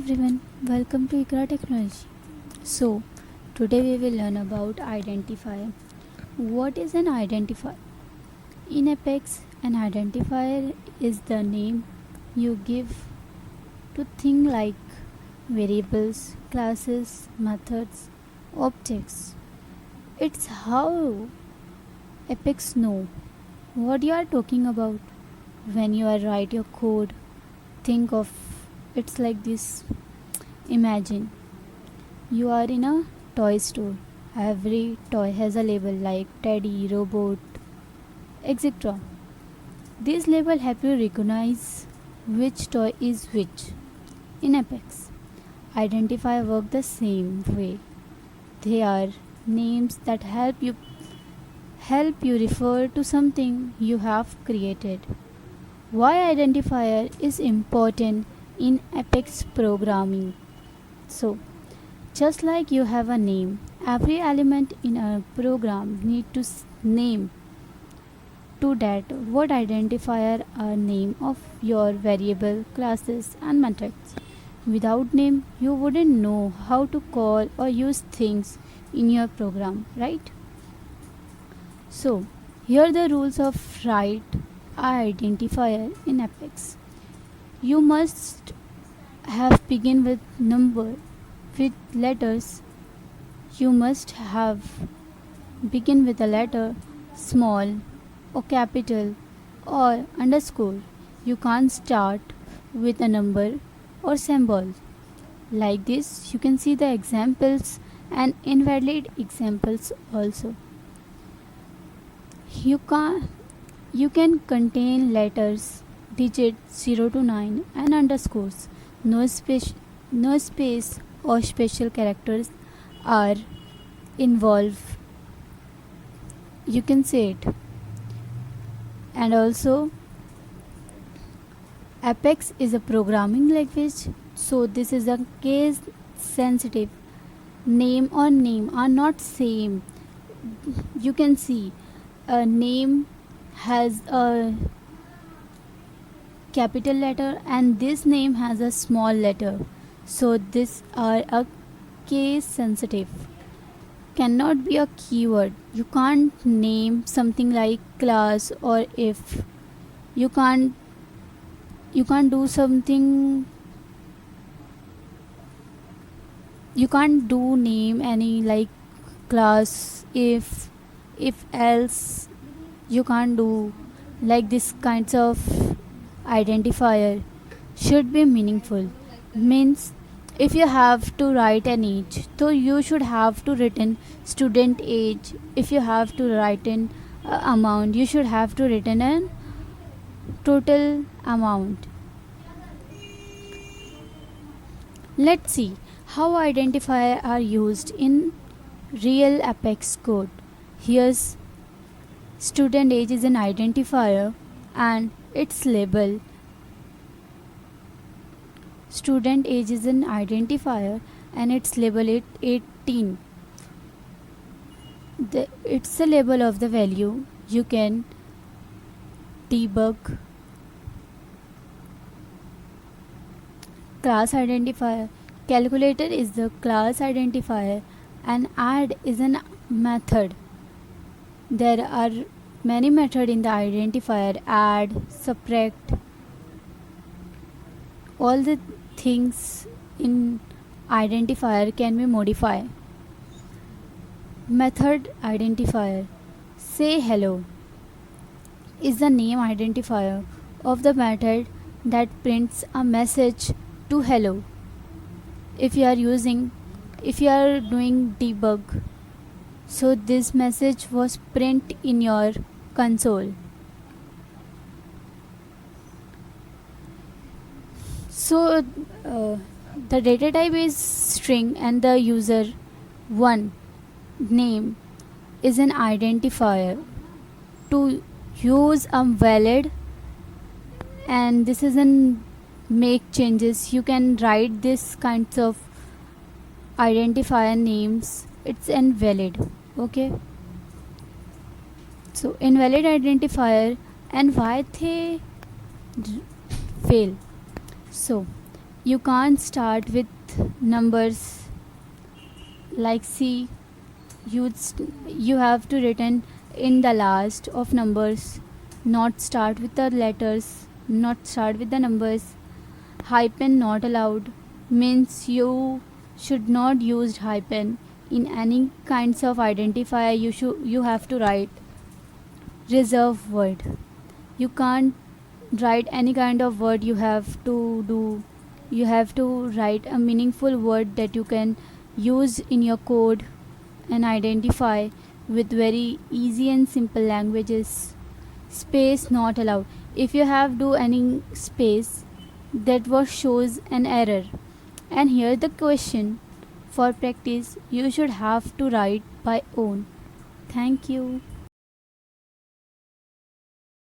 Everyone, welcome to Ikra Technology. So, today we will learn about identifier. What is an identifier? In Apex, an identifier is the name you give to things like variables, classes, methods, objects. It's how Apex know what you are talking about when you are write your code. Think of it's like this. Imagine you are in a toy store. Every toy has a label like teddy, robot, etc. These labels help you recognize which toy is which. In Apex, identify work the same way. They are names that help you refer to something you have created. Why identifier is important in Apex programming? So, just like you have a name, every element in a program need to name to that what identifier a name of your variable, classes and methods. Without name, you wouldn't know how to call or use things in your program, right? So, here are the rules of write identifier in Apex. You must have begin with number with letters. You must have begin with a letter small or capital or underscore. You can't start with a number or symbol. Like this, you can see the examples and invalid examples also. You can you can contain letters, digits 0 to 9 and underscores. No space or special characters are involved. You can say it. And also Apex is a programming language, so this is a case sensitive. Name or name are not same. You can see a name has a capital letter and this name has a small letter, so these are a case sensitive. Cannot be a keyword. You can't name something like class or if. You can't do something. You can't do name any like class if else. You can't do like this kinds of identifier should be meaningful. Means if you have to write an age, so you should have to written student age. If you have to write an amount, you should have to written an total amount. Let's see how identifier are used in real Apex code. Here's student age is an identifier and its label. Student age is an identifier and its label it 18. It's the label of the value. You can debug. Class identifier. Calculator is the class identifier and add is an method. There are many methods in the identifier: add, subtract. All the things in identifier can be modified. Method identifier. Say hello is the name identifier of the method that prints a message to hello. If you are doing debug, so this message was print in your console. So the data type is string and the user one name is an identifier. To use a valid, and this is an make changes, you can write this kinds of identifier names. It's invalid. Okay, so invalid identifier and why they fail. So You can't start with numbers like C. You have to written in the last of numbers, not start with the letters, not start with the numbers. Hyphen not allowed means you should not use hyphen in any kinds of identifier. You have to write reserve word. You can't write any kind of word. You have to write a meaningful word that you can use in your code and identify with very easy and simple languages. Space not allowed. If you have do any space, that was shows an error. And here the question: for practice you should have to write by own. Thank you.